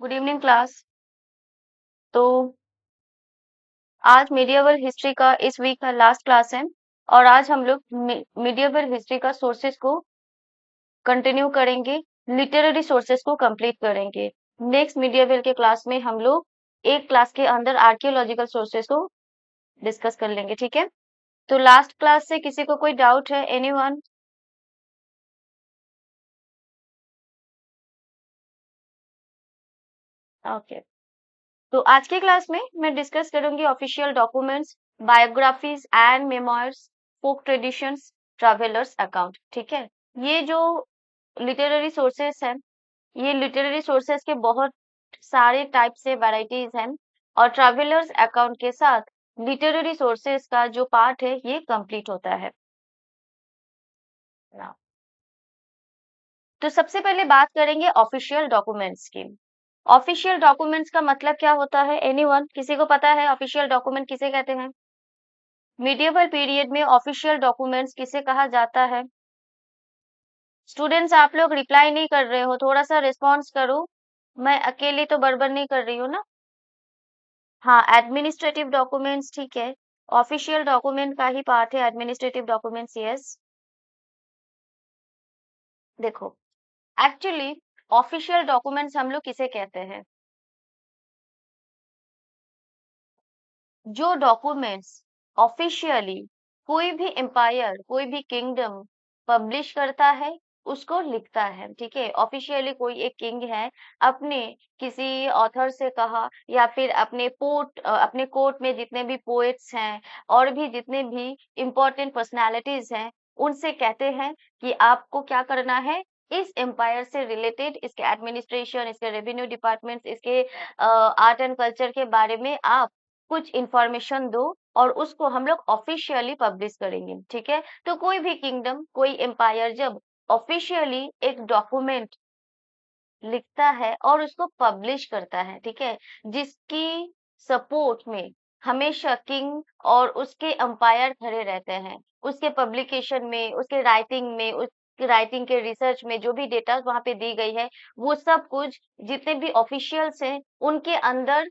Good evening class. तो आज medieval history का इस वीक का लास्ट क्लास है और आज हम लोग मिडिएवल हिस्ट्री का सोर्सेस को कंटिन्यू करेंगे, लिटरेरी सोर्सेस को कंप्लीट करेंगे। नेक्स्ट मिडिएवल के क्लास में हम लोग एक क्लास के अंदर आर्कियोलॉजिकल सोर्सेस को डिस्कस कर लेंगे, ठीक है। तो लास्ट क्लास से किसी को कोई डाउट है? एनीवन? ओके। तो आज के क्लास में मैं डिस्कस करूंगी official documents, biographies and memoirs, folk traditions, travellers account, ठीक है। ये जो लिटरेरी सोर्सेस हैं, ये लिटरेरी सोर्सेस के बहुत सारे टाइप से वैरायटीज हैं और ट्रैवलर्स अकाउंट के साथ लिटरेरी सोर्सेस का जो पार्ट है ये कंप्लीट होता है। Now, तो सबसे पहले बात करेंगे ऑफिशियल डॉक्यूमेंट्स की। ऑफिशियल डॉक्यूमेंट्स का मतलब क्या होता है? एनीवन? किसी को पता है ऑफिशियल डॉक्यूमेंट किसे कहते हैं? मिडिएवल पीरियड में ऑफिशियल डॉक्यूमेंट्स किसे कहा जाता है? स्टूडेंट्स आप लोग रिप्लाई नहीं कर रहे हो, थोड़ा सा रिस्पॉन्स करो। मैं अकेली तो बड़बड़ नहीं कर रही हूँ ना। हाँ, एडमिनिस्ट्रेटिव डॉक्यूमेंट्स, ठीक है। ऑफिशियल डॉक्यूमेंट का ही पार्ट है एडमिनिस्ट्रेटिव डॉक्यूमेंट्स, यस। देखो, एक्चुअली ऑफिशियल डॉक्यूमेंट्स हम लोग किसे कहते हैं? जो डॉक्यूमेंट्स ऑफिशियली कोई भी एम्पायर, कोई भी किंगडम पब्लिश करता है, उसको लिखता है, ठीक है। ऑफिशियली कोई एक किंग है, अपने किसी ऑथर से कहा या फिर अपने कोर्ट में जितने भी पोएट्स हैं और भी जितने भी इम्पोर्टेंट पर्सनालिटीज हैं, उनसे कहते हैं कि आपको क्या करना है, इस एम्पायर से रिलेटेड, इसके एडमिनिस्ट्रेशन, इसके रेवेन्यू डिपार्टमेंट्स, इसके आर्ट एंड कल्चर के बारे में आप कुछ इंफॉर्मेशन दो और उसको हम लोग ऑफिशियली पब्लिश करेंगे, ठीक है। तो कोई भी किंगडम, कोई एम्पायर जब ऑफिशियली एक डॉक्यूमेंट लिखता है और उसको पब्लिश करता है, ठीक है, जिसकी सपोर्ट में हमेशा किंग और उसके अंपायर खड़े रहते हैं, उसके पब्लिकेशन में, उसके राइटिंग में, उसकी राइटिंग के रिसर्च में जो भी डेटा वहां पे दी गई है, वो सब कुछ जितने भी ऑफिशियल्स हैं उनके अंदर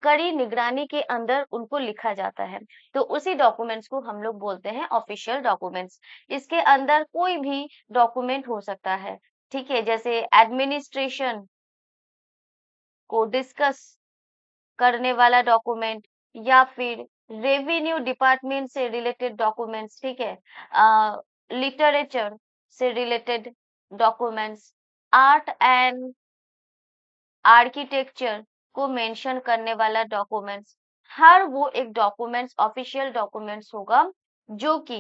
कड़ी निगरानी के अंदर उनको लिखा जाता है। तो उसी डॉक्यूमेंट्स को हम लोग बोलते हैं ऑफिशियल डॉक्यूमेंट्स। इसके अंदर कोई भी डॉक्यूमेंट हो सकता है, ठीक है, जैसे एडमिनिस्ट्रेशन को डिस्कस करने वाला डॉक्यूमेंट या फिर रेवेन्यू डिपार्टमेंट से रिलेटेड डॉक्यूमेंट्स, ठीक है, लिटरेचर से related documents, art and architecture को मेंशन करने वाला डॉक्यूमेंट्स, हर वो एक डॉक्यूमेंट्स ऑफिशियल डॉक्यूमेंट्स होगा जो कि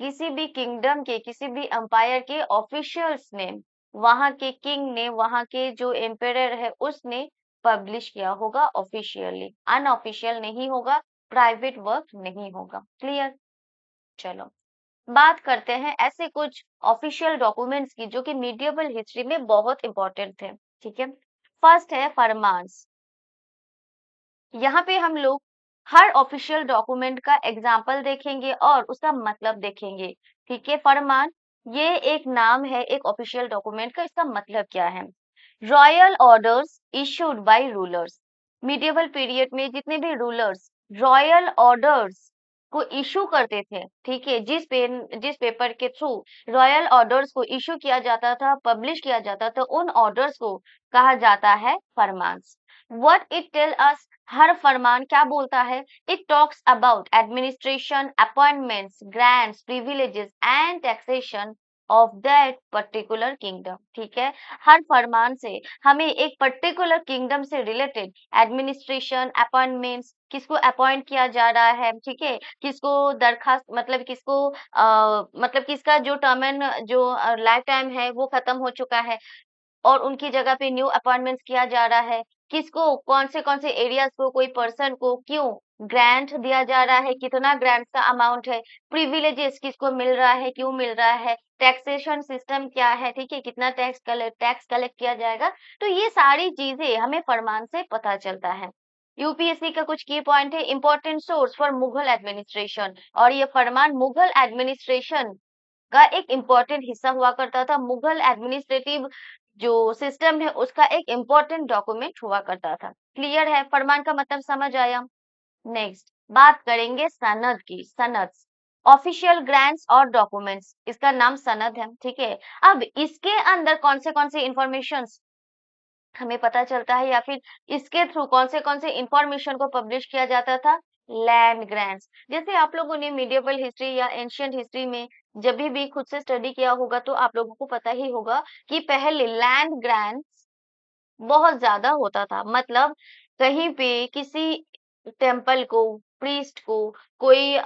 किसी भी किंगडम के, किसी भी एम्पायर के ऑफिशियल्स ने, वहां के किंग ने, वहां के जो एम्पायर है उसने पब्लिश किया होगा ऑफिशियली, अनऑफिशियल नहीं होगा, प्राइवेट वर्क नहीं होगा। क्लियर? चलो बात करते हैं ऐसे कुछ ऑफिशियल डॉक्यूमेंट्स की जो कि मीडिएवल हिस्ट्री में बहुत इंपॉर्टेंट थे, ठीक है। फर्स्ट है फरमान्स। यहाँ पे हम लोग हर ऑफिशियल डॉक्यूमेंट का एग्जाम्पल देखेंगे और उसका मतलब देखेंगे, ठीक है। फरमान ये एक नाम है एक ऑफिशियल डॉक्यूमेंट का, इसका मतलब क्या है? Royal orders issued bye rulers. Medieval period में जितने भी रूलर्स रॉयल ऑर्डर्स को इशू करते थे, ठीक है, जिस पेपर के थ्रू रॉयल ऑर्डर्स को इशू किया जाता था, पब्लिश किया जाता था, उन ऑर्डर्स को कहा जाता है फरमान्स। व्हाट इट टेल अस, हर फरमान क्या बोलता है? It talks about administration, appointments, grants, privileges and taxation of that particular kingdom, ठीक है। हर फरमान से हमें एक पर्टिकुलर किंगडम से रिलेटेड एडमिनिस्ट्रेशन, अपॉइंटमेंट्स, किसको अपॉइंट किया जा रहा है, ठीक है, किसको दरखास्त, मतलब किसको मतलब किसका जो टर्म एंड जो लाइफ टाइम है वो खत्म हो चुका है और उनकी जगह पे न्यू अपॉइंटमेंट्स किया जा रहा है, किसको कौन से एरियाज को, कोई पर्सन को क्यों ग्रांट दिया जा रहा है, कितना ग्रांट का अमाउंट है, प्रिविलेजेस किसको मिल रहा है, क्यों मिल रहा है, टैक्सेशन सिस्टम क्या है, ठीक है, कितना टैक्स कलेक्ट किया जाएगा। तो ये सारी चीजें हमें फरमान से पता चलता है। यूपीएससी का कुछ की पॉइंट है, important source for Mughal administration, और ये फरमान मुगल एडमिनिस्ट्रेशन का एक इम्पोर्टेंट हिस्सा हुआ करता था। मुगल एडमिनिस्ट्रेटिव जो सिस्टम है उसका एक इम्पोर्टेंट डॉक्यूमेंट हुआ करता था। क्लियर है? फरमान का मतलब समझ आया? नेक्स्ट बात करेंगे सनद की। सनद ऑफिशियल ग्रांट्स और डॉक्यूमेंट्स, इसका नाम सनद है, ठीक है। अब इसके अंदर कौन से इंफॉर्मेशन हमें पता चलता है या फिर इसके थ्रू कौन से इंफॉर्मेशन को पब्लिश किया जाता था? Land grants. जैसे आप लोगों ने मीडिएवल हिस्ट्री या एंशियंट हिस्ट्री में जब भी खुद से स्टडी किया होगा तो आप लोगों को पता ही होगा कि पहले लैंड ग्रांट्स बहुत ज्यादा होता था। मतलब कहीं पे किसी टेम्पल को, प्रीस्ट को, कोई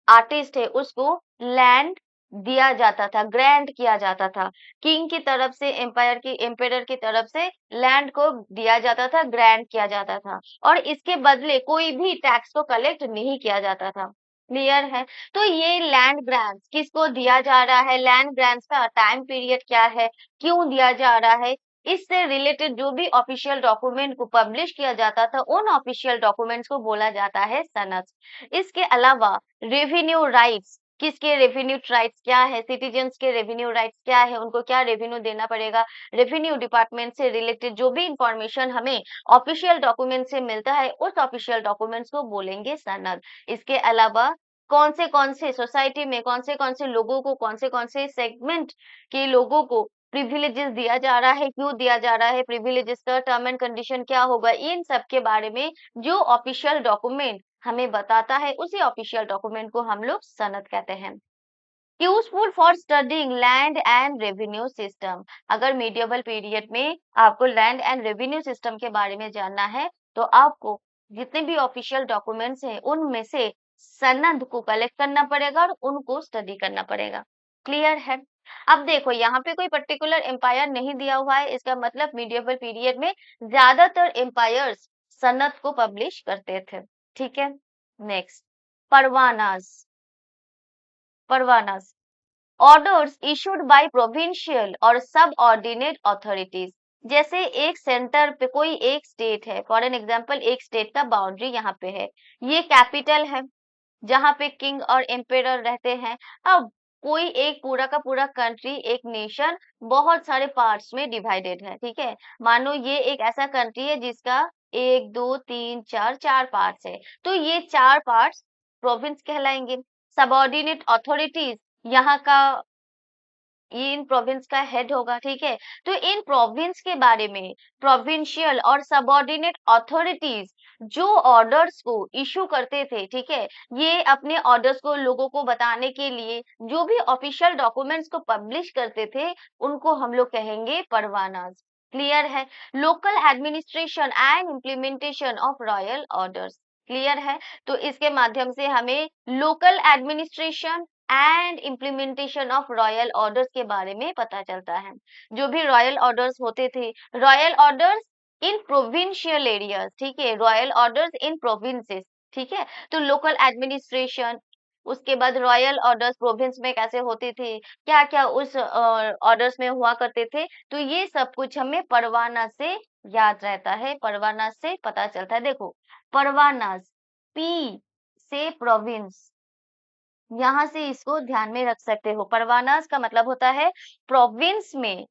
आर्टिस्ट है उसको लैंड दिया जाता था, ग्रांट किया जाता था। किंग की तरफ से, एम्पायर की तरफ से लैंड को दिया जाता था, ग्रांट किया जाता था, और इसके बदले कोई भी टैक्स को कलेक्ट नहीं किया जाता था। क्लियर है? तो ये लैंड ग्रांट्स किसको दिया जा रहा है, लैंड ग्रांट्स का टाइम पीरियड क्या है, क्यों दिया जा रहा है, इससे रिलेटेड जो भी ऑफिशियल डॉक्यूमेंट को पब्लिश किया जाता था उन ऑफिशियल डॉक्यूमेंट्स को बोला जाता है सनद। इसके अलावा रेवेन्यू राइट्स, किसके रेवेन्यू राइट्स क्या है, सिटीजन्स के रेवेन्यू राइट्स क्या है, उनको क्या रेवेन्यू देना पड़ेगा, रेवेन्यू डिपार्टमेंट से रिलेटेड जो भी इंफॉर्मेशन हमें ऑफिशियल डॉक्यूमेंट से मिलता है उस ऑफिशियल डॉक्यूमेंट्स को बोलेंगे सनद। इसके अलावा कौन से सोसाइटी में कौन से लोगों को, कौन से सेगमेंट के लोगों को प्रिविलेजेस दिया जा रहा है, क्यों दिया जा रहा है, प्रिविलेजेस का टर्म एंड कंडीशन क्या होगा, इन सब के बारे में जो ऑफिशियल डॉक्यूमेंट हमें बताता है उसी ऑफिशियल डॉक्यूमेंट को हम लोग सनद कहते हैं। Useful for studying land and revenue system. अगर मीडिएवल पीरियड में आपको लैंड एंड रेवेन्यू सिस्टम के बारे में जानना है तो आपको जितने भी ऑफिशियल डॉक्यूमेंट्स हैं उनमें से सनद को कलेक्ट करना पड़ेगा और उनको स्टडी करना पड़ेगा। क्लियर है? अब देखो यहाँ पे कोई पर्टिकुलर एम्पायर नहीं दिया हुआ है, इसका मतलब मीडिएवल पीरियड में ज्यादातर एम्पायर्स सनद को पब्लिश करते थे। ठीक है। नेक्स्ट परवानास। परवानास ऑर्डर्स इशूड बाय प्रोविंशियल और सब ऑर्डिनेट अथॉरिटीज। जैसे एक सेंटर पे कोई एक स्टेट है, फॉर एन एग्जांपल एक स्टेट का बाउंड्री यहाँ पे है, ये कैपिटल है जहाँ पे किंग और एम्पेरर रहते हैं। अब कोई एक पूरा का पूरा कंट्री, एक नेशन बहुत सारे पार्ट्स में डिवाइडेड है, ठीक है। मानो ये एक ऐसा कंट्री है जिसका एक दो तीन चार चार पार्ट्स है, तो ये चार पार्ट्स प्रोविंस कहलाएंगे। सबऑर्डिनेट अथॉरिटीज यहाँ का, ये इन प्रोविंस का हेड होगा, ठीक है। तो इन प्रोविंस के बारे में प्रोविंशियल और सबऑर्डिनेट अथॉरिटीज जो ऑर्डर्स को इशू करते थे, ठीक है, ये अपने ऑर्डर्स को लोगों को बताने के लिए जो भी ऑफिशियल डॉक्यूमेंट्स को पब्लिश करते थे उनको हम लोग कहेंगे परवानास। क्लियर है? Local administration and implementation of royal orders. Clear है? तो इसके माध्यम से हमें local administration and implementation of royal orders के बारे में पता चलता है। जो भी रॉयल ऑर्डर्स होते थे, रॉयल ऑर्डर्स इन प्रोविंशियल एरियाज, ठीक है, रॉयल ऑर्डर्स इन प्रोविंसेस, ठीक है। तो लोकल एडमिनिस्ट्रेशन, उसके बाद रॉयल ऑर्डर्स प्रोविंस में कैसे होते थे, क्या क्या उस ऑर्डर्स में हुआ करते थे, तो ये सब कुछ हमें परवाना से याद रहता है, परवाना से पता चलता है। देखो परवानास, पी से प्रोविंस, यहाँ से इसको ध्यान में रख सकते हो। परवानास का मतलब होता है प्रोविंस में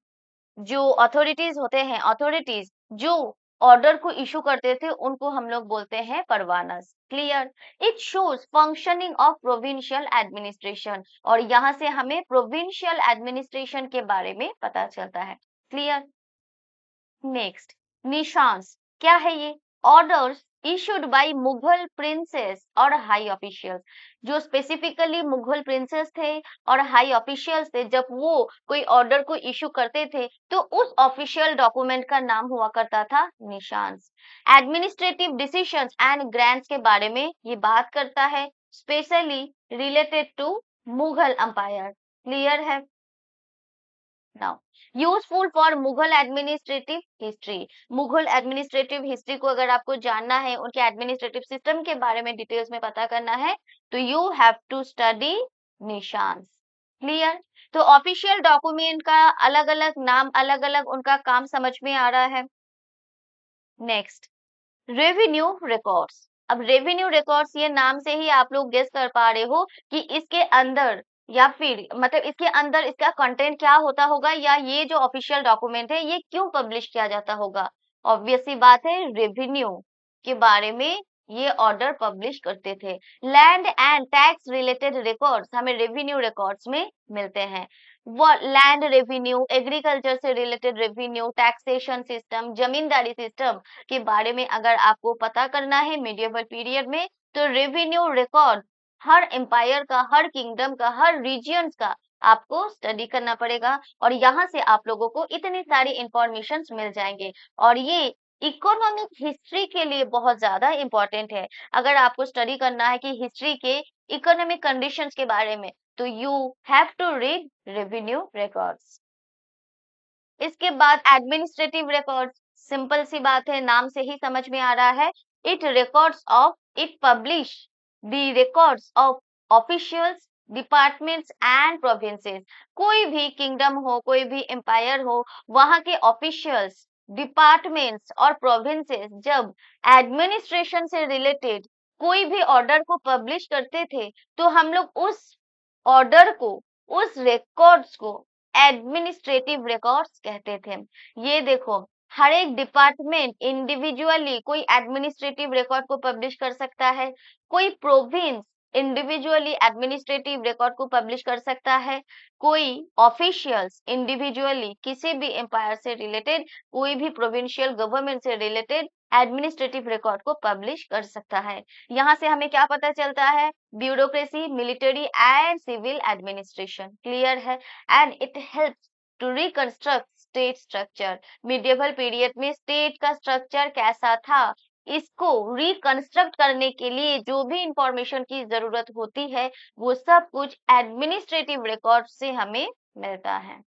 जो अथॉरिटीज होते हैं, अथॉरिटीज जो ऑर्डर को इशू करते थे उनको हम लोग बोलते हैं परवानास। Clear? It shows functioning of provincial administration, और यहाँ से हमें प्रोविंशियल एडमिनिस्ट्रेशन के बारे में पता चलता है। क्लियर? नेक्स्ट निशांस, क्या है ये? Orders issued bye Mughal princess और हाई ऑफिशियल्स। जो स्पेसिफिकली मुगल प्रिंसेस थे और हाई ऑफिशियल्स थे, जब वो कोई ऑर्डर को इशू करते थे तो उस ऑफिशियल डॉक्यूमेंट का नाम हुआ करता था निशांस। एडमिनिस्ट्रेटिव डिसीजंस एंड ग्रांट्स के बारे में ये बात करता है, specially related to Mughal empire. Clear है? Now useful for Mughal administrative history. Mughal administrative history को अगर आपको जानना है, उनके एडमिनिस्ट्रेटिव सिस्टम के बारे में डिटेल्स में पता करना है तो यू हैव टू स्टडी निशांस। क्लियर? तो ऑफिशियल डॉक्यूमेंट का अलग अलग नाम, अलग अलग उनका काम समझ में आ रहा है। Next revenue records. अब रेवेन्यू रिकॉर्ड्स, ये नाम से ही आप लोग गेस कर पा रहे हो कि इसके अंदर या फिर मतलब इसके अंदर इसका कंटेंट क्या होता होगा, या ये जो ऑफिशियल डॉक्यूमेंट है ये क्यों पब्लिश किया जाता होगा? ऑब्वियस सी बात है, रेवेन्यू के बारे में ये ऑर्डर पब्लिश करते थे। Land and tax related records हमें रेवेन्यू रिकॉर्ड्स में मिलते हैं। वो लैंड रेवेन्यू, एग्रीकल्चर से रिलेटेड रेवेन्यू, टैक्सेशन सिस्टम, जमींदारी सिस्टम के बारे में अगर आपको पता करना है मिडिएवल पीरियड में, तो रेवेन्यू रिकॉर्ड हर एम्पायर का, हर किंगडम का, हर रीजियंस का आपको स्टडी करना पड़ेगा, और यहाँ से आप लोगों को इतनी सारी इंफॉर्मेशन मिल जाएंगे। और ये इकोनॉमिक हिस्ट्री के लिए बहुत ज्यादा इंपॉर्टेंट है। अगर आपको स्टडी करना है कि हिस्ट्री के इकोनॉमिक कंडीशंस के बारे में, तो you have to read revenue records. इसके बाद एडमिनिस्ट्रेटिव रिकॉर्ड्स, सिंपल सी बात है, नाम से ही समझ में आ रहा है। It publish the records of officials, departments and provinces. कोई भी किंगडम हो, कोई भी एम्पायर हो, वहां के ऑफिशियल्स, डिपार्टमेंट्स और प्रोविंसेस जब एडमिनिस्ट्रेशन से रिलेटेड कोई भी ऑर्डर को पब्लिश करते थे, तो हम लोग उस ऑर्डर को, उस रिकॉर्ड्स को एडमिनिस्ट्रेटिव रिकॉर्ड्स कहते थे। ये देखो, हर एक डिपार्टमेंट इंडिविजुअली कोई एडमिनिस्ट्रेटिव रिकॉर्ड को पब्लिश कर सकता है, कोई प्रोविंस इंडिविजुअली एडमिनिस्ट्रेटिव रिकॉर्ड को पब्लिश कर सकता है, कोई ऑफिशियल्स इंडिविजुअली किसी भी एम्पायर से रिलेटेड, कोई भी प्रोविंशियल गवर्नमेंट से रिलेटेड एडमिनिस्ट्रेटिव रिकॉर्ड को पब्लिश कर सकता है। यहाँ से हमें क्या पता चलता है? Bureaucracy, military and civil administration clear है। And it helps to reconstruct state structure. Medieval period में स्टेट का स्ट्रक्चर कैसा था, इसको रिकंस्ट्रक्ट करने के लिए जो भी इंफॉर्मेशन की जरूरत होती है, वो सब कुछ एडमिनिस्ट्रेटिव रिकॉर्ड से हमें मिलता है।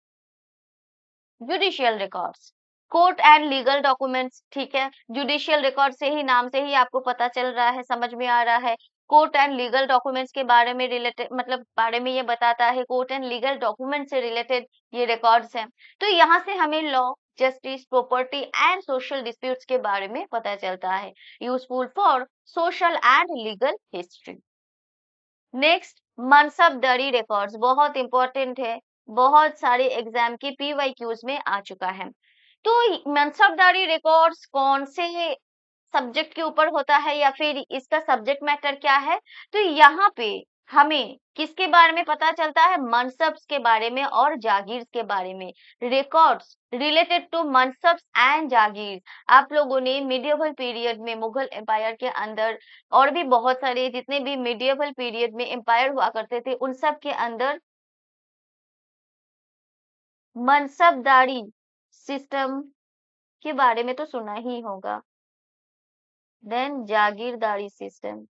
Judicial records, court and legal documents, ठीक है। जुडिशियल रिकॉर्ड से ही, नाम से ही आपको पता चल रहा है, समझ में आ रहा है। कोर्ट एंड लीगल डॉक्यूमेंट्स के बारे में रिलेटेड, मतलब बारे में ये बताता है, कोर्ट एंड लीगल डॉक्यूमेंट से रिलेटेड ये रिकॉर्ड्स हैं। तो यहाँ से हमें law, justice, property and social disputes के बारे में पता चलता है। Useful for social and legal history. Next, मनसबदारी records, बहुत इंपॉर्टेंट है, बहुत सारे एग्जाम के पीवाईक्यूज में आ चुका है। तो मनसबदारी रिकॉर्ड्स कौन से सब्जेक्ट के ऊपर होता है, या फिर इसका सब्जेक्ट मैटर क्या है? तो यहाँ पे हमें किसके बारे में पता चलता है? मनसब्स के बारे में और जागीर के बारे में। रिकॉर्ड्स रिलेटेड टू मनसब्स एंड जागीर। आप लोगों ने मिडिएवल पीरियड में, मुगल एम्पायर के अंदर, और भी बहुत सारे जितने भी मिडिएवल पीरियड में एम्पायर हुआ करते थे, उन सब के अंदर मनसबदारी सिस्टम के बारे में तो सुना ही होगा। देन जागीरदारी सिस्टम,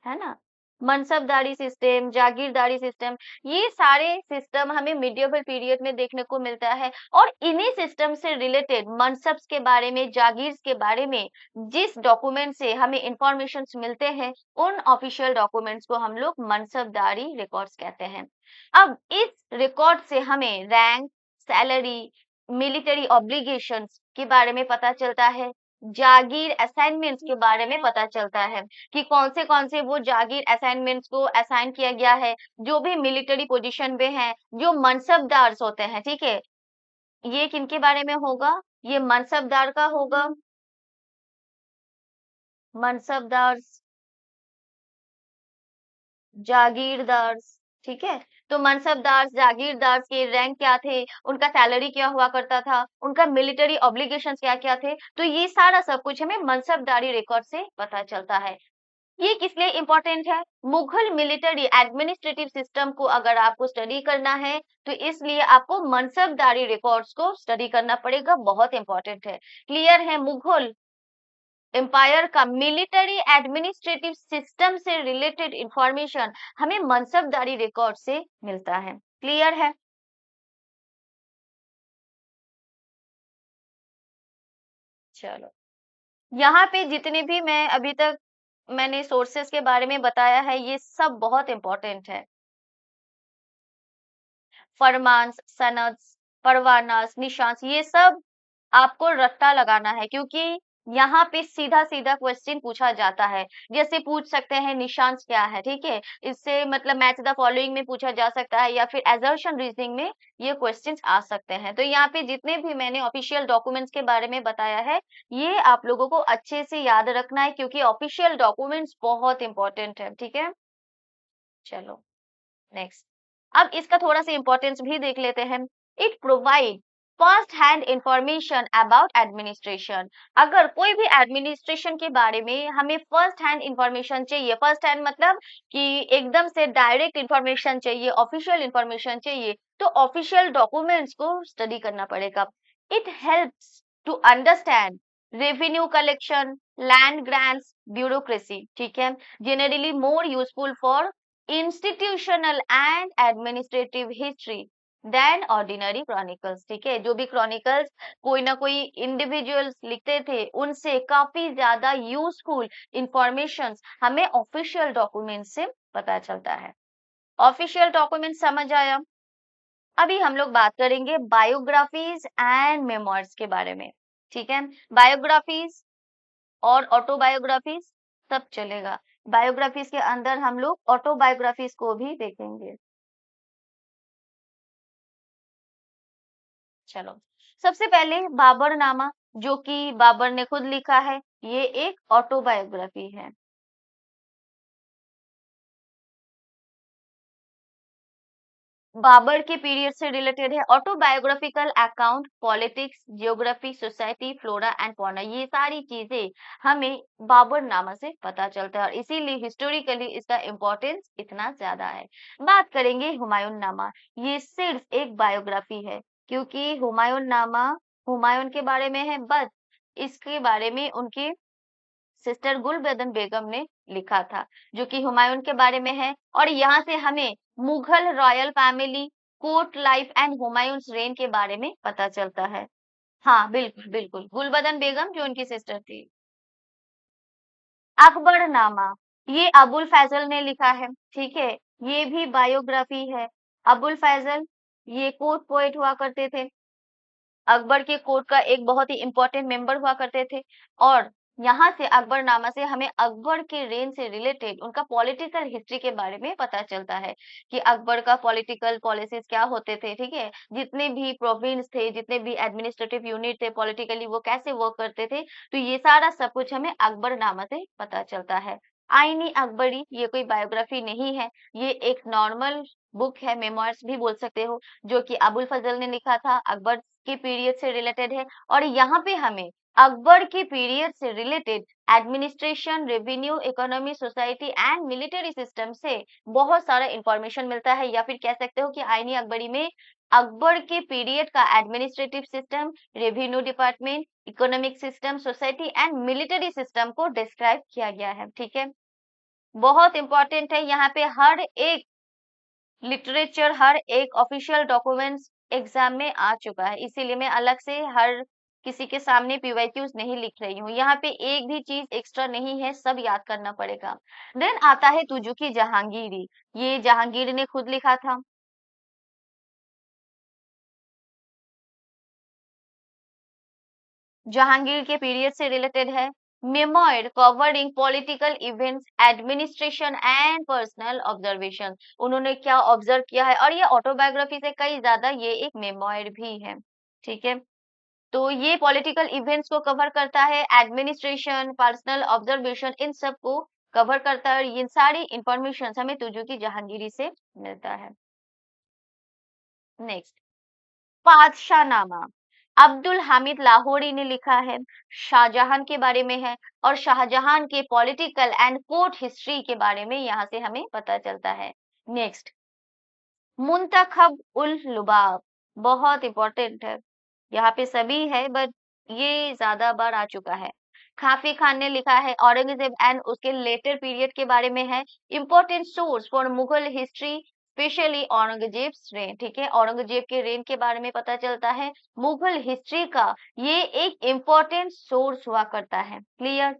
है ना। मनसबदारी सिस्टम, जागीरदारी सिस्टम, ये सारे सिस्टम हमें मिडिएवल पीरियड में देखने को मिलता है। और इन्हीं सिस्टम से रिलेटेड मनसब्स के बारे में, जागीर के बारे में जिस डॉक्यूमेंट से हमें इंफॉर्मेशन मिलते हैं, उन ऑफिशियल डॉक्यूमेंट्स को हम लोग मनसबदारी रिकॉर्ड्स कहते हैं। अब इस रिकॉर्ड से हमें रैंक, सैलरी, मिलिट्री ऑब्लिगेशंस के बारे में पता चलता है, जागीर असाइनमेंट्स के बारे में पता चलता है कि कौन से वो जागीर असाइनमेंट्स को असाइन किया गया है, जो भी मिलिट्री पोजीशन पे हैं, जो मनसबदार होते हैं, ठीक है। ये किनके बारे में होगा? ये मनसबदार का होगा। मनसबदार, जागीरदार, ठीक है। तो मनसबदार, जागीरदार के रैंक क्या थे, उनका सैलरी क्या हुआ करता था, उनका मिलिट्री ऑब्लिगेशंस क्या क्या थे, तो ये सारा सब कुछ हमें मनसबदारी रिकॉर्ड से पता चलता है। ये किस लिए इम्पोर्टेंट है? मुगल मिलिट्री एडमिनिस्ट्रेटिव सिस्टम को अगर आपको स्टडी करना है, तो इसलिए आपको मनसबदारी रिकॉर्ड्स को स्टडी करना पड़ेगा, बहुत इंपॉर्टेंट है। क्लियर है? मुगल एम्पायर का मिलिट्री एडमिनिस्ट्रेटिव सिस्टम से रिलेटेड इंफॉर्मेशन हमें मनसबदारी रिकॉर्ड से मिलता है। क्लियर है? चलो, यहाँ पे जितने भी मैं अभी तक मैंने सोर्सेस के बारे में बताया है, ये सब बहुत इंपॉर्टेंट है। फरमान्स, सनद्स, परवानास, निशांस, ये सब आपको रट्टा लगाना है, क्योंकि यहाँ पे सीधा सीधा क्वेश्चन पूछा जाता है, जैसे पूछ सकते हैं निशांश क्या है, ठीक है, इससे मतलब मैच द फॉलोइंग में पूछा जा सकता है, या फिर एजर्शन रीजनिंग में ये क्वेश्चंस आ सकते हैं। तो यहाँ पे जितने भी मैंने ऑफिशियल डॉक्यूमेंट्स के बारे में बताया है, ये आप लोगों को अच्छे से याद रखना है, क्योंकि ऑफिशियल डॉक्यूमेंट्स बहुत इंपॉर्टेंट है, ठीक है। चलो नेक्स्ट, अब इसका थोड़ा सा इंपॉर्टेंस भी देख लेते हैं। It provide first hand information about administration. अगर कोई भी एडमिनिस्ट्रेशन के बारे में हमें फर्स्ट हैंड इंफॉर्मेशन चाहिए, फर्स्ट हैंड मतलब कि एकदम से डायरेक्ट इंफॉर्मेशन चाहिए, ऑफिशियल इंफॉर्मेशन चाहिए, तो ऑफिशियल डॉक्यूमेंट्स को स्टडी करना पड़ेगा। It helps to understand revenue collection, land grants, bureaucracy, ठीक है, generally more useful for institutional and administrative history then ordinary chronicles, ठीक है, जो भी क्रॉनिकल्स कोई ना कोई इंडिविजुअल्स लिखते थे, उनसे काफी ज्यादा यूजफुल इंफॉर्मेशन हमें ऑफिशियल डॉक्यूमेंट से पता चलता है। ऑफिशियल डॉक्यूमेंट समझ आया। अभी हम लोग बात करेंगे बायोग्राफीज एंड मेमोइर्स के बारे में, ठीक है। बायोग्राफीज और ऑटोबायोग्राफीज सब चलेगा। बायोग्राफीज के अंदर हम लोग ऑटोबायोग्राफीज को भी देखेंगे। चलो, सबसे पहले बाबरनामा, जो कि बाबर ने खुद लिखा है, ये एक ऑटोबायोग्राफी है। बाबर के पीरियड से रिलेटेड है। Autobiographical account politics, geography, society, flora and fauna, ये सारी चीजें हमें बाबरनामा से पता चलता है, और इसीलिए हिस्टोरिकली इसका इम्पोर्टेंस इतना ज्यादा है। बात करेंगे हुमायूं नामा, ये सिर्फ एक बायोग्राफी है, क्योंकि हुमायूं नामा हुमायूं के बारे में है, बस इसके बारे में उनकी सिस्टर गुलबदन बेगम ने लिखा था, जो कि हुमायूं के बारे में है। और यहाँ से हमें Mughal royal family, court life and Humayun's rain के बारे में पता चलता है। हाँ बिल्कुल बिल्कुल, गुलबदन बेगम जो उनकी सिस्टर थी। अकबरनामा, ये अबुल फैजल ने लिखा है, ठीक है, ये भी बायोग्राफी है। अबुल फैजल ये कोर्ट पोएट हुआ करते थे, अकबर के कोर्ट का एक बहुत ही इंपॉर्टेंट मेंबर हुआ करते थे। और यहाँ से अकबरनामा से हमें अकबर के रेन से रिलेटेड उनका पॉलिटिकल हिस्ट्री के बारे में पता चलता है, कि अकबर का पॉलिटिकल पॉलिसीज क्या होते थे, ठीक है, जितने भी प्रोविंस थे, जितने भी एडमिनिस्ट्रेटिव यूनिट थे, पॉलिटिकली वो कैसे वर्क करते थे, तो ये सारा सब कुछ हमें अकबरनामा से पता चलता है। आईनी अकबरी ये कोई बायोग्राफी नहीं है, ये एक नॉर्मल बुक है, मेमोइर्स भी बोल सकते हो, जो कि अबुल फजल ने लिखा था, अकबर के पीरियड से रिलेटेड है। और यहाँ पे हमें अकबर के पीरियड से related administration, revenue, economy, society and military system से बहुत सारा इंफॉर्मेशन मिलता है, या फिर कह सकते हो कि आईनी अकबरी में अकबर के पीरियड का administrative system, revenue department, economic system, society and military system को डिस्क्राइब किया गया है, ठीक है। बहुत इंपॉर्टेंट है, यहाँ पे हर एक लिटरेचर, हर एक ऑफिशियल डॉक्यूमेंट्स एग्जाम में आ चुका है, इसीलिए मैं अलग से हर किसी के सामने पीवाईक्यूज नहीं लिख रही हूँ। यहाँ पे एक भी चीज एक्स्ट्रा नहीं है, सब याद करना पड़ेगा। देन आता है तुजुकी जहांगीरी, ये जहांगीर ने खुद लिखा था। जहांगीर के पीरियड से रिलेटेड है। Memoir covering political events, administration and personal observation, उन्होंने क्या ऑब्जर्व किया है, और ये ऑटोबायोग्राफी से कई ज्यादा ये एक मेमोइर भी है, ठीक है। तो ये पॉलिटिकल इवेंट्स को कवर करता है, एडमिनिस्ट्रेशन, पर्सनल ऑब्जर्वेशन, इन सब को कवर करता है, और ये सारी इंफॉर्मेशन हमें तुजुकी जहांगीरी से मिलता है। नेक्स्ट, बादशाहनामा, अब्दुल हामिद लाहौरी ने लिखा है, शाहजहां के बारे में है, और शाहजहां के पॉलिटिकल एंड कोर्ट हिस्ट्री के बारे में यहाँ से हमें पता चलता है। नेक्स्ट, मुंतखब उल लुबाब, बहुत इंपॉर्टेंट है, यहाँ पे सभी है बट ये ज्यादा बार आ चुका है। खाफी खान ने लिखा है, औरंगजेब एंड उसके लेटर पीरियड के बारे में है, important source for Mughal history, specially Aurangzeb rain, ठीक है, औरंगजेब के रेन के बारे में पता चलता है। मुगल हिस्ट्री का ये एक इम्पोर्टेंट सोर्स हुआ करता है, क्लियर।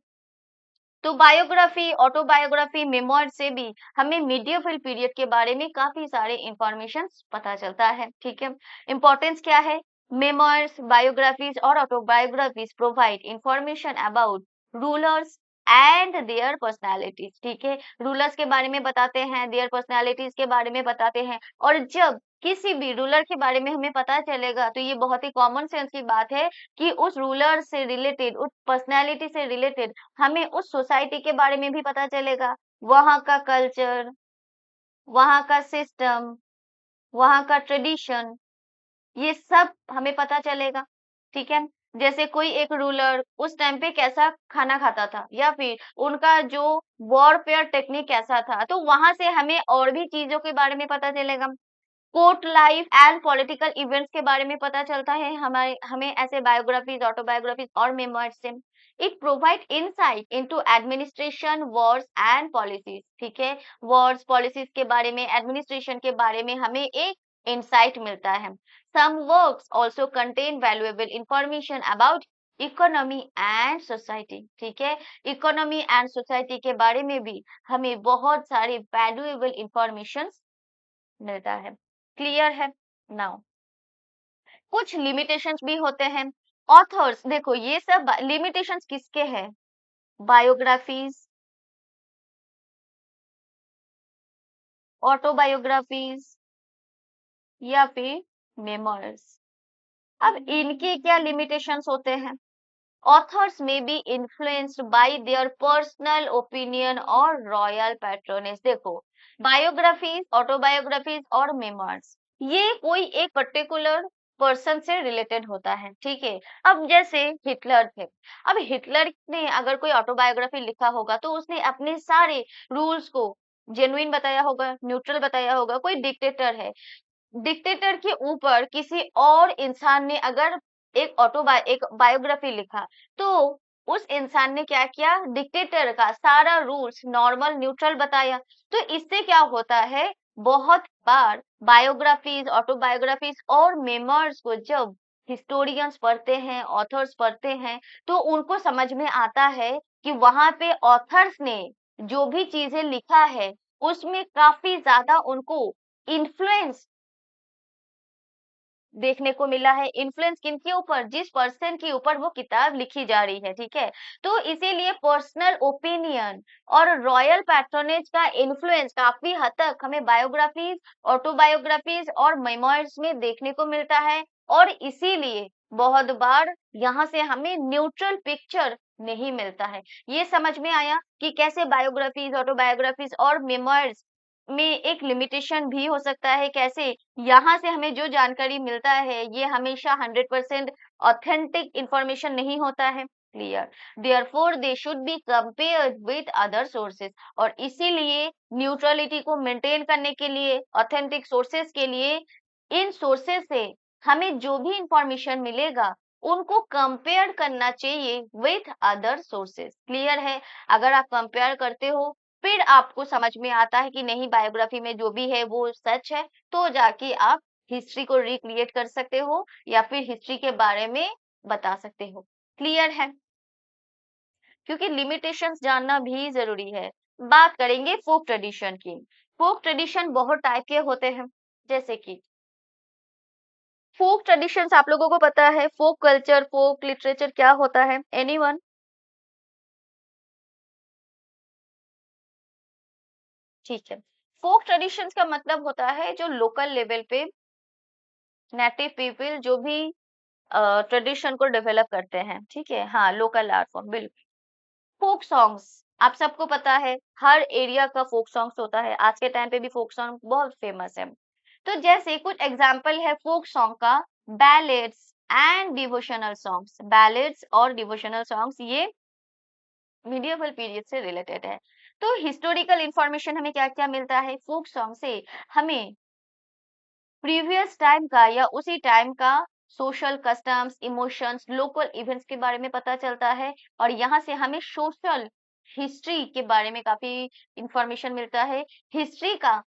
तो बायोग्राफी, ऑटोबायोग्राफी, मेमोइर से भी हमें मिडियोवल पीरियड के बारे में काफी सारे इंफॉर्मेशन पता चलता है, ठीक है। इंपॉर्टेंस क्या है, Memoirs, biographies or autobiographies provide information about rulers and their personalities. ठीक है, रूलर्स के बारे में बताते हैं, their personalities के बारे में बताते हैं। और जब किसी भी रूलर के बारे में हमें पता चलेगा तो ये बहुत ही कॉमन सेंस की बात है कि उस रूलर से रिलेटेड, उस पर्सनैलिटी से रिलेटेड हमें उस सोसाइटी के बारे में भी पता चलेगा, वहाँ का कल्चर, वहाँ का सिस्टम, वहाँ का ट्रेडिशन, ये सब हमें पता चलेगा। ठीक है, जैसे कोई एक रूलर उस टाइम पे कैसा खाना खाता था या फिर उनका जो वॉरफेयर टेक्निक कैसा था, तो वहां से हमें और भी चीजों के बारे में पता चलेगा। Court life and political events के बारे में पता चलता है हमारे हमें ऐसे बायोग्राफीज, ऑटोबायोग्राफीज और मेमोइर्स से। It provide insight into administration, Wars and policies. ठीक है, वॉर्स, पॉलिसीज के बारे में, एडमिनिस्ट्रेशन के बारे में हमें एक इंसाइट मिलता है। Some works also contain valuable information about economy and society. ठीक है, इकोनॉमी एंड सोसाइटी के बारे में भी हमें बहुत सारे वैल्यूएबल इंफॉर्मेशन मिलता है। क्लियर है? नाउ कुछ लिमिटेशंस भी होते हैं। ऑथर्स, देखो ये सब लिमिटेशंस किसके हैं? बायोग्राफीज, ऑटोबायोग्राफीज या फिर मेमोइर्स। अब इनके क्या लिमिटेशंस होते हैं? Authors may be influenced by their personal opinion और royal patronage। देखो, बायोग्राफीज, ऑटोबायोग्राफीज और मेमोइर्स ये कोई एक पर्टिकुलर पर्सन से रिलेटेड होता है। ठीक है, अब जैसे हिटलर थे, अब हिटलर ने अगर कोई ऑटोबायोग्राफी लिखा होगा तो उसने अपने सारे रूल्स को जेन्युइन बताया होगा, न्यूट्रल बताया होगा। कोई डिक्टेटर है, डिक्टेटर के ऊपर किसी और इंसान ने अगर एक बायोग्राफी लिखा तो उस इंसान ने क्या किया, डिक्टेटर का सारा रूल्स नॉर्मल न्यूट्रल बताया। तो इससे क्या होता है, बहुत बार बायोग्राफीज, ऑटोबायोग्राफीज और मेमोइर्स को जब हिस्टोरियंस पढ़ते हैं, ऑथर्स पढ़ते हैं, तो उनको समझ में आता है कि वहां पे ऑथर्स ने जो भी चीजें लिखा है उसमें काफी ज्यादा उनको इन्फ्लुएंस देखने को मिला है। इन्फ्लुएंस किनके ऊपर? जिस पर्सन के ऊपर वो किताब लिखी जा रही है। ठीक है, तो इसीलिए पर्सनल ओपिनियन और रॉयल पैट्रोनेज का इन्फ्लुएंस काफी हद तक हमें बायोग्राफीज, ऑटोबायोग्राफीज और मेमोइर्स में देखने को मिलता है। और इसीलिए बहुत बार यहाँ से हमें न्यूट्रल पिक्चर नहीं मिलता है। ये समझ में आया कि कैसे बायोग्राफीज, ऑटोबायोग्राफीज और मेमोइर्स में एक लिमिटेशन भी हो सकता है, कैसे यहाँ से हमें जो जानकारी मिलता है ये हमेशा 100% ऑथेंटिक इंफॉर्मेशन नहीं होता है। Clear? Therefore they should be compared with other sources. और इसीलिए न्यूट्रलिटी को मेंटेन करने के लिए, ऑथेंटिक सोर्सेस के लिए, इन सोर्सेस से हमें जो भी इंफॉर्मेशन मिलेगा उनको कंपेयर करना चाहिए विथ अदर सोर्सेस। क्लियर है? अगर आप कंपेयर करते हो फिर आपको समझ में आता है कि नहीं, बायोग्राफी में जो भी है वो सच है, तो जाके आप हिस्ट्री को रिक्रिएट कर सकते हो या फिर हिस्ट्री के बारे में बता सकते हो। क्लियर है? क्योंकि लिमिटेशंस जानना भी जरूरी है। बात करेंगे फोक ट्रेडिशन की। फोक ट्रेडिशन बहुत टाइप के होते हैं, जैसे कि फोक ट्रेडिशंस आप लोगों को पता है, फोक कल्चर, फोक लिटरेचर क्या होता है? एनीवन? ठीक है, फोक ट्रेडिशंस का मतलब होता है जो लोकल लेवल पे नेटिव पीपल जो भी ट्रेडिशन को डेवलप करते हैं। ठीक है, हाँ, लोकल आर्ट फॉर्म, बिल्कुल। फोक सॉन्ग्स आप सबको पता है, हर एरिया का फोक सॉन्ग्स होता है। आज के टाइम पे भी फोक सॉन्ग बहुत फेमस है। तो जैसे कुछ एग्जांपल है फोक सॉन्ग का, ballads and devotional songs. Ballads और डिवोशनल सॉन्ग्स ये मिडियवल पीरियड से रिलेटेड है। तो हिस्टोरिकल इंफॉर्मेशन हमें क्या क्या मिलता है फोक सॉन्ग से? हमें प्रीवियस टाइम का या उसी टाइम का social customs, emotions, local events के बारे में पता चलता है। और यहाँ से हमें सोशल हिस्ट्री के बारे में काफी इंफॉर्मेशन मिलता है। हिस्ट्री का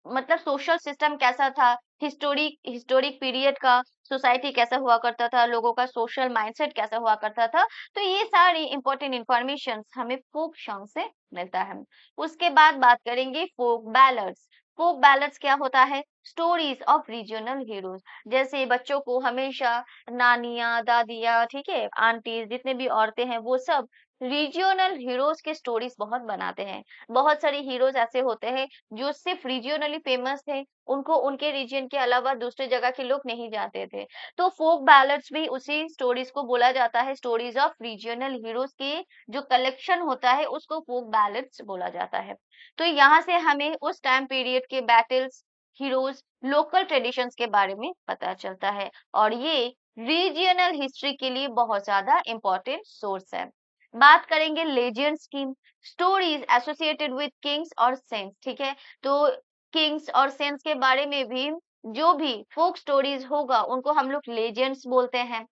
मतलब सोशल सिस्टम कैसा था, हिस्टोरिक हिस्टोरिक पीरियड का सोसाइटी कैसा हुआ करता था, लोगों का सोशल माइंडसेट कैसा हुआ करता था। तो ये सारी इंपॉर्टेंट इंफॉर्मेशन हमें फोक सॉन्ग से मिलता है। उसके बाद बात करेंगे फोक बैलड्स। फोक बैलड्स क्या होता है? Stories of regional heroes. जैसे बच्चों को हमेशा नानियाँ, दादियाँ, ठीक है, आंटीज, जितने भी औरतें हैं वो सब रीजियोनल हीरोज के स्टोरीज बहुत बनाते हैं। बहुत सारे हीरोज ऐसे होते हैं जो सिर्फ रीजियोनली फेमस थे, उनको उनके रीजन के अलावा दूसरे जगह के लोग नहीं जानते थे। तो फोक बैलड्स भी उसी स्टोरीज को बोला जाता है, स्टोरीज ऑफ रीजियोनल हीरोज के जो कलेक्शन होता है उसको फोक बैलड्स बोला जाता है। तो यहाँ से हमें उस टाइम पीरियड के बैटल्स, हीरोज, लोकल ट्रेडिशंस के बारे में पता चलता है, और ये रीजियनल हिस्ट्री के लिए बहुत ज्यादा इंपॉर्टेंट सोर्स है। बात करेंगे लेजेंड्स की, स्टोरीज एसोसिएटेड विद किंग्स और सेंट्स, ठीक है। तो किंग्स और सेंट्स के बारे में भी जो भी फोक स्टोरीज होगा उनको हम लोग लेजेंड्स बोलते हैं,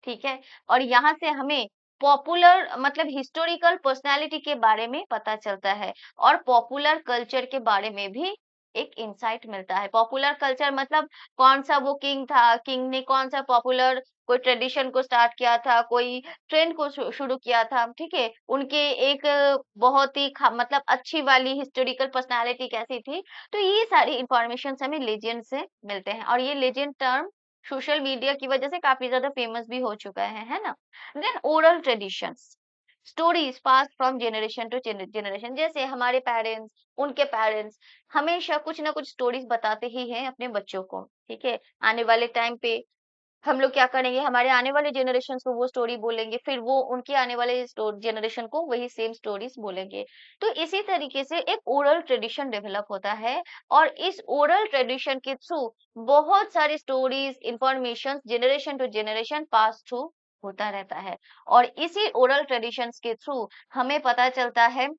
ठीक है। और यहाँ से हमें पॉपुलर मतलब हिस्टोरिकल पर्सनालिटी के बारे में पता चलता है, और पॉपुलर कल्चर के बारे में भी एक इंसाइट मिलता है। पॉपुलर कल्चर मतलब कौन सा वो किंग था, किंग ने कौन सा पॉपुलर कोई ट्रेडिशन को स्टार्ट किया था, कोई ट्रेंड को शुरू किया था, ठीक है। उनके एक बहुत ही मतलब अच्छी वाली हिस्टोरिकल पर्सनालिटी कैसी थी। तो ये सारी इंफॉर्मेशन हमें लेजेंड से मिलते हैं, और ये लेजेंड टर्म सोशल मीडिया की वजह से काफी ज्यादा फेमस भी हो चुका है ना। Then oral traditions, stories pass from generation to generation. जैसे हमारे पेरेंट्स, उनके पेरेंट्स हमेशा कुछ ना कुछ स्टोरीज बताते ही हैं अपने बच्चों को, ठीक है। आने वाले टाइम पे हम लोग क्या करेंगे, हमारे आने वाले जनरेशन को वो स्टोरी बोलेंगे, फिर वो उनके आने वाले जनरेशन को वही सेम स्टोरीज बोलेंगे। तो इसी तरीके से एक ओरल ट्रेडिशन डेवलप होता है, और इस ओरल ट्रेडिशन के थ्रू बहुत सारी stories, information generation to generation pass through होता रहता है। और इसी ओरल ट्रेडिशंस के थ्रू हमें पता चलता है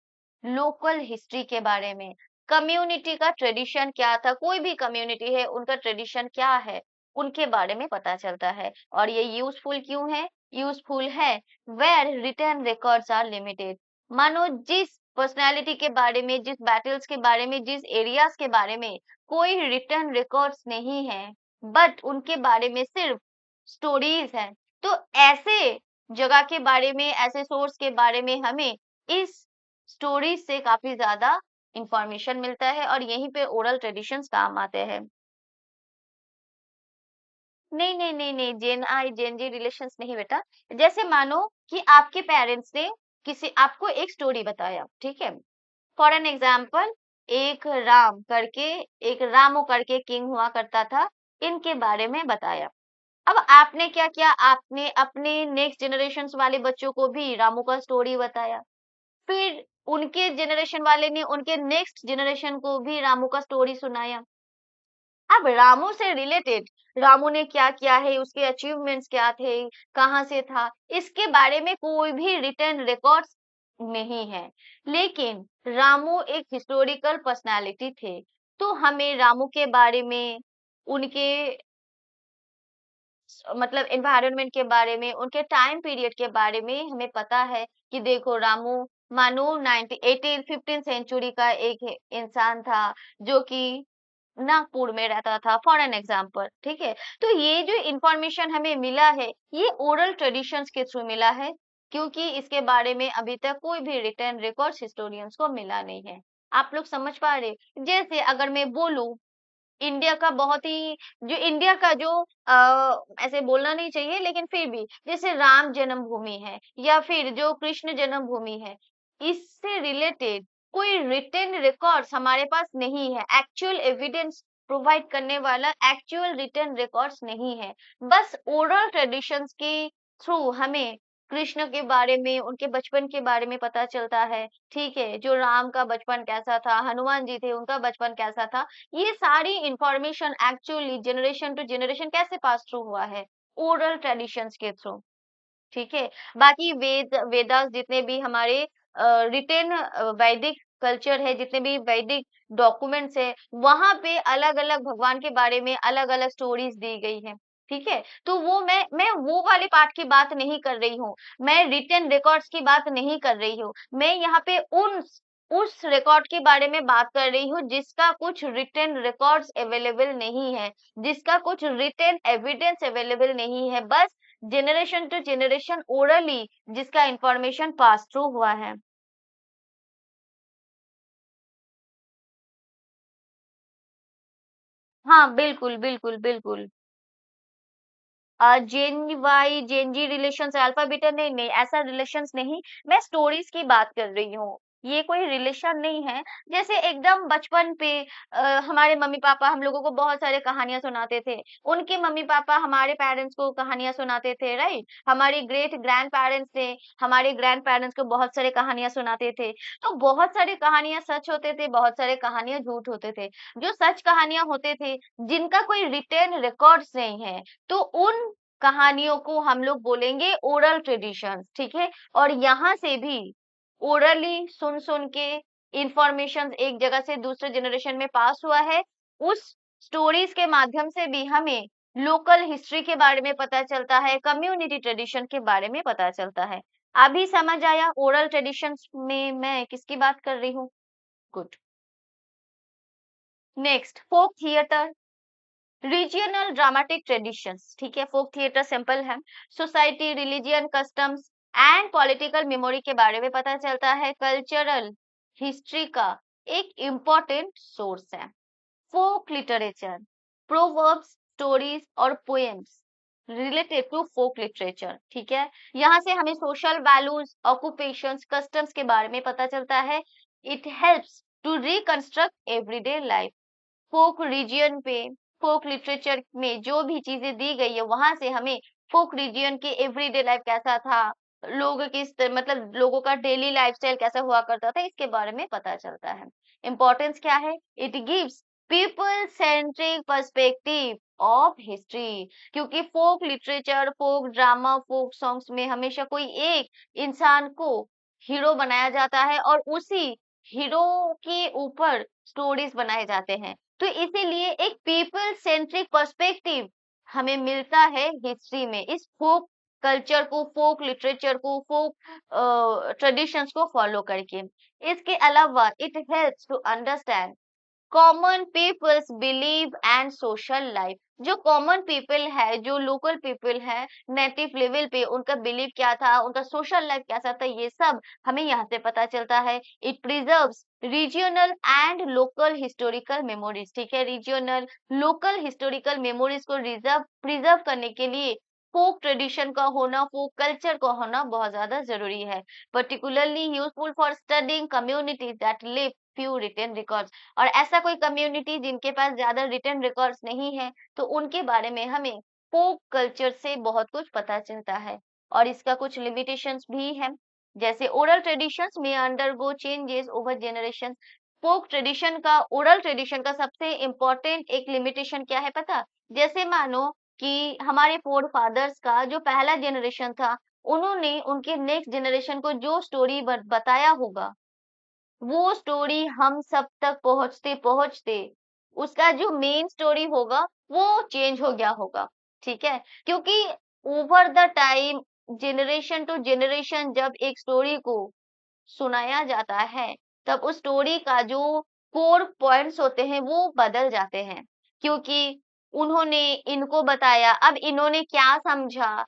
लोकल हिस्ट्री के बारे में, कम्युनिटी का ट्रेडिशन क्या था, कोई भी कम्युनिटी है उनका ट्रेडिशन क्या है, उनके बारे में पता चलता है। और ये यूजफुल क्यों है? यूजफुल है where written records are limited. मानो जिस पर्सनालिटी के बारे में, जिस बैटल्स के बारे में, जिस एरियाज के बारे में कोई रिटर्न रिकॉर्ड्स नहीं है, बट उनके बारे में सिर्फ स्टोरीज है, तो ऐसे जगह के बारे में, ऐसे सोर्स के बारे में हमें इस स्टोरीज से काफी ज्यादा इंफॉर्मेशन मिलता है, और यहीं पे ओरल ट्रेडिशंस काम आते हैं। नहीं नहीं नहीं नहीं, जेन आई जेन जी रिलेशंस नहीं बेटा। जैसे मानो कि आपके पेरेंट्स ने किसी आपको एक स्टोरी बताया, ठीक है। फॉर एन एग्जाम्पल, एक राम करके, एक रामो करके किंग हुआ करता था, इनके बारे में बताया। अब आपने क्या किया, आपने अपने नेक्स्ट जनरेशन वाले बच्चों को भी रामू का स्टोरी बताया, फिर उनके जनरेशन वाले ने उनके नेक्स्ट जनरेशन को भी रामू का स्टोरी सुनाया। अब रामू से रिलेटेड, रामू ने क्या किया है, उसके अचीवमेंट्स क्या थे, कहाँ से था, इसके बारे में कोई भी रिटर्न रिकॉर्ड्स नहीं है। लेकिन रामू एक हिस्टोरिकल पर्सनालिटी थे, तो हमें रामू के बारे में, उनके मतलब एनवायरनमेंट के बारे में, उनके टाइम पीरियड के बारे में हमें पता है कि देखो रामू मानो 19 18 15 सेंचुरी का एक इंसान था, जो कि नागपुर में रहता था, फॉर एन एग्जाम्पल, ठीक है। तो ये जो इंफॉर्मेशन हमें मिला है, ये ओरल ट्रेडिशंस के थ्रू मिला है, क्योंकि इसके बारे में अभी तक कोई भी रिटर्न रिकॉर्ड्स हिस्टोरियंस को मिला नहीं है। आप लोग समझ पा रहे? जैसे अगर मैं बोलूं इंडिया का बहुत ही, जो इंडिया का जो ऐसे बोलना नहीं चाहिए लेकिन फिर भी, जैसे राम जन्मभूमि है या फिर जो कृष्ण जन्मभूमि है, इससे रिलेटेड कोई रिटन रिकॉर्ड्स हमारे पास नहीं है, एक्चुअल एविडेंस प्रोवाइड करने वाला एक्चुअल रिटन रिकॉर्ड्स नहीं है। बस ओरल ट्रेडिशंस के थ्रू हमें कृष्ण के बारे में, उनके बचपन के बारे में पता चलता है, ठीक है। जो राम का बचपन कैसा था, हनुमान जी थे उनका बचपन कैसा था, ये सारी information actually generation to generation कैसे पास थ्रू हुआ है, ओरल ट्रेडिशंस के थ्रू, ठीक है। बाकी वेदास जितने भी हमारे रिटेन वैदिक कल्चर है, जितने भी वैदिक डॉक्यूमेंट्स है, वहां पे अलग अलग भगवान के बारे में अलग अलग स्टोरीज दी गई है, ठीक है। तो वो मैं वो वाले पार्ट की बात नहीं कर रही हूँ, मैं रिटेन रिकॉर्ड्स की बात नहीं कर रही हूँ, मैं यहाँ पे उस रिकॉर्ड के बारे में बात कर रही हूँ जिसका कुछ रिटेन रिकॉर्ड्स अवेलेबल नहीं है, जिसका कुछ रिटेन एविडेंस अवेलेबल नहीं है, बस जनरेशन टू जनरेशन ओरली जिसका इंफॉर्मेशन पास थ्रू हुआ है। हाँ, बिल्कुल, बिल्कुल, बिल्कुल। जेन वाई, जेन जी रिलेशंस, अल्फा बीटा, नहीं, नहीं, ऐसा रिलेशंस नहीं, मैं स्टोरीज़ की बात कर रही हूँ। ये कोई रिलेशन नहीं है। जैसे एकदम बचपन पे हमारे मम्मी-पापा हम लोगों को बहुत सारे कहानियाँ सुनाते थे। उनके मम्मी-पापा हमारे पेरेंट्स को कहानियाँ सुनाते थे, राइट? हमारे ग्रेट ग्रैंड-पेरेंट्स थे, हमारे ग्रैंड-पेरेंट्स को बहुत सारे कहानियाँ सुनाते थे। तो बहुत सारी कहानियाँ सच होते थे, बहुत सारे कहानियाँ झूठ होते थे। जो सच कहानियाँ होते थे, जिनका कोई रिटेन रिकॉर्ड्स नहीं है, तो उन कहानियों को हम लोग बोलेंगे ओरल ट्रेडिशंस, ठीक है? और यहाँ से भी ओरली सुन-सुन के इंफॉर्मेशन एक जगह से दूसरे जनरेशन में पास हुआ है। उस स्टोरीज के माध्यम से भी हमें लोकल हिस्ट्री के बारे में पता चलता है, कम्युनिटी ट्रेडिशन के बारे में पता चलता है। अभी समझ आया ओरल ट्रेडिशंस में मैं किसकी बात कर रही हूँ? Good. Next, folk theatre, regional dramatic traditions, ठीक है? फोक थिएटर सिंपल है, society, religion, customs and political memory के बारे में पता चलता है, कल्चरल हिस्ट्री का एक इम्पोर्टेंट सोर्स है। फोक लिटरेचर, प्रोवर्ब्स, स्टोरीज और poems related to folk literature, ठीक है? यहाँ से हमें सोशल वैल्यूज, ऑक्यूपेशंस, कस्टम्स के बारे में पता चलता है। It helps to reconstruct everyday life. Folk region पे, फोक लिटरेचर में जो भी चीजें दी गई है वहां से हमें फोक रीजियन के एवरीडे लाइफ कैसा था, लोग मतलब लोगों का डेली लाइफस्टाइल कैसा हुआ करता था, इसके बारे में पता चलता है। इम्पोर्टेंस क्या है? It gives people centric perspective of history, क्योंकि फोक लिटरेचर, फोक ड्रामा, फोक सॉन्ग्स में हमेशा कोई एक इंसान को हीरो बनाया जाता है और उसी हीरो के ऊपर स्टोरीज बनाए जाते हैं। तो इसीलिए एक पीपल सेंट्रिक पर्सपेक्टिव हमें मिलता है हिस्ट्री में, इस फोक कल्चर को, फोक लिटरेचर को, फोक ट्रेडिशंस को फॉलो करके। इसके अलावा it helps to understand common peoples believe and social life. जो कॉमन पीपल है, जो लोकल पीपल है, नेटिव लेवल पे उनका बिलीव क्या था, उनका सोशल लाइफ कैसा था, ये सब हमें यहाँ से पता चलता है। It preserves regional and local historical memories, ठीक है? रीजनल, लोकल हिस्टोरिकल मेमोरीज को रिजर्व प्रिजर्व करने के लिए फोक ट्रेडिशन का होना, फोक कल्चर का होना बहुत ज्यादा जरूरी है। Particularly useful for studying communities that live few written records. और ऐसा कोई कम्युनिटी जिनके पास ज्यादा रिटन रिकॉर्ड्स नहीं है, तो उनके बारे में हमें फोक कल्चर से बहुत कुछ पता चलता है। और इसका कुछ लिमिटेशंस भी है, जैसे ओरल ट्रेडिशंस में अंडरगो चेंजेस ओवर जनरेशन। फोक ट्रेडिशन का, ओरल ट्रेडिशन का सबसे इम्पोर्टेंट एक लिमिटेशन क्या है पता? जैसे मानो कि हमारे फोर फादर्स का जो पहला जनरेशन था, उन्होंने उनके नेक्स्ट जनरेशन को जो स्टोरी बताया होगा, वो स्टोरी हम सब तक पहुंचते पहुंचते उसका जो मेन स्टोरी होगा वो चेंज हो गया होगा, ठीक है? क्योंकि over the time, generation to generation जब एक स्टोरी को सुनाया जाता है, तब उस स्टोरी का जो कोर पॉइंट्स होते हैं वो बदल जाते हैं, क्योंकि उन्होंने इनको बताया, अब इन्होंने क्या समझा,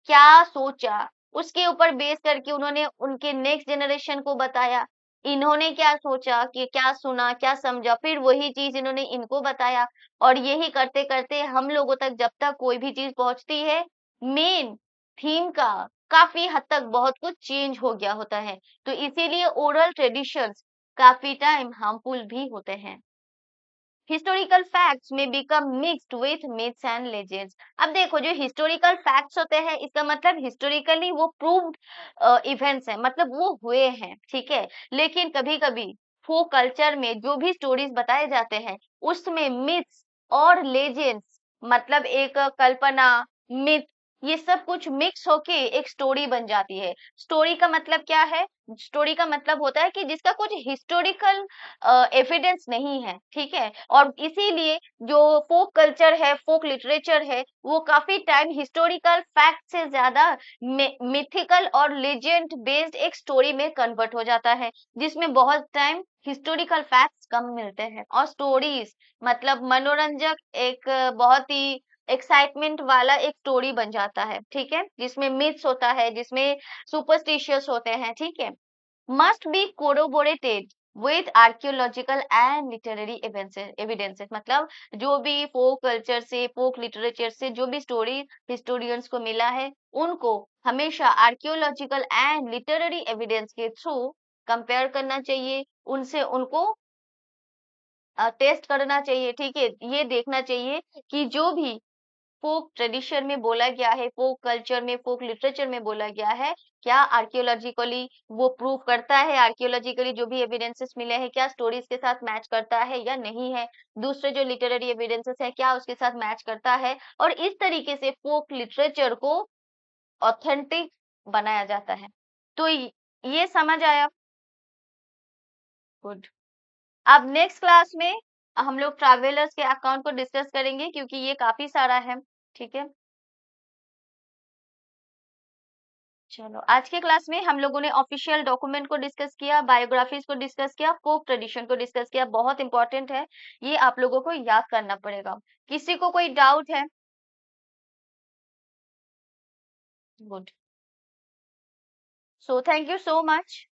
क्या सोचा, उसके ऊपर बेस करके उन्होंने उनके नेक्स्ट जनरेशन को बताया। इन्होंने क्या सोचा, कि क्या सुना, क्या समझा, फिर वही चीज इन्होंने इनको बताया। और यही करते करते हम लोगों तक जब तक कोई भी चीज पहुंचती है, मेन थीम का काफी हद तक बहुत कुछ चेंज हो गया होता है। तो इसीलिए ओरल ट्रेडिशंस काफी टाइम हार्मफुल भी होते हैं। हिस्टोरिकल फैक्ट्स में become mixed with myths and legends. अब देखो, जो हिस्टोरिकल फैक्ट्स होते हैं, इसका मतलब हिस्टोरिकली वो प्रूव्ड इवेंट्स हैं, मतलब वो हुए हैं, ठीक है? लेकिन कभी कभी फोक कल्चर में जो भी स्टोरीज बताए जाते हैं, उसमें मिथ्स और लेजेंड्स, मतलब एक कल्पना, मिथ, ये सब कुछ मिक्स होके एक स्टोरी बन जाती है। स्टोरी का मतलब क्या है? स्टोरी का मतलब होता है कि जिसका कुछ हिस्टोरिकल एविडेंस नहीं है, ठीक है? और इसीलिए जो फोक कल्चर है, फोक लिटरेचर है, वो काफी टाइम हिस्टोरिकल फैक्ट से ज्यादा मिथिकल और लेजेंड बेस्ड एक स्टोरी में कन्वर्ट हो जाता है, जिसमें बहुत टाइम हिस्टोरिकल फैक्ट्स कम मिलते हैं। और स्टोरीज मतलब मनोरंजक, एक बहुत ही एक्साइटमेंट वाला एक स्टोरी बन जाता है, ठीक है? जिसमें मिथ्स होता है, जिसमें सुपरस्टिशियस होते हैं, ठीक है? Must be corroborated with archaeological and literary evidences, मतलब जो भी फोक कल्चर से, फोक लिटरेचर से जो भी स्टोरी हिस्टोरियंस को मिला है, उनको हमेशा आर्कियोलॉजिकल एंड लिटरेरी एविडेंस के थ्रू कंपेयर करना चाहिए, उनसे उनको टेस्ट करना चाहिए। ठीक है, ये देखना चाहिए कि जो भी फोक ट्रेडिशन में बोला गया है, फोक कल्चर में, फोक लिटरेचर में बोला गया है, क्या आर्कियोलॉजिकली वो प्रूव करता है, आर्कियोलॉजिकली जो भी एविडेंसेस मिले हैं क्या स्टोरीज के साथ मैच करता है या नहीं है, दूसरे जो लिटरेरी एविडेंसेस है क्या उसके साथ मैच करता है, और इस तरीके से फोक लिटरेचर को ऑथेंटिक बनाया जाता है। तो ये समझ आया? गुड। अब नेक्स्ट क्लास में हम लोग ट्रैवलर्स के अकाउंट को डिस्कस करेंगे, क्योंकि ये काफी सारा है। ठीक है, चलो आज के क्लास में हम लोगों ने ऑफिशियल डॉक्यूमेंट को डिस्कस किया, बायोग्राफीज को डिस्कस किया, फोक ट्रेडिशन को डिस्कस किया। बहुत इंपॉर्टेंट है, ये आप लोगों को याद करना पड़ेगा। किसी को कोई डाउट है? Good. So thank you so much.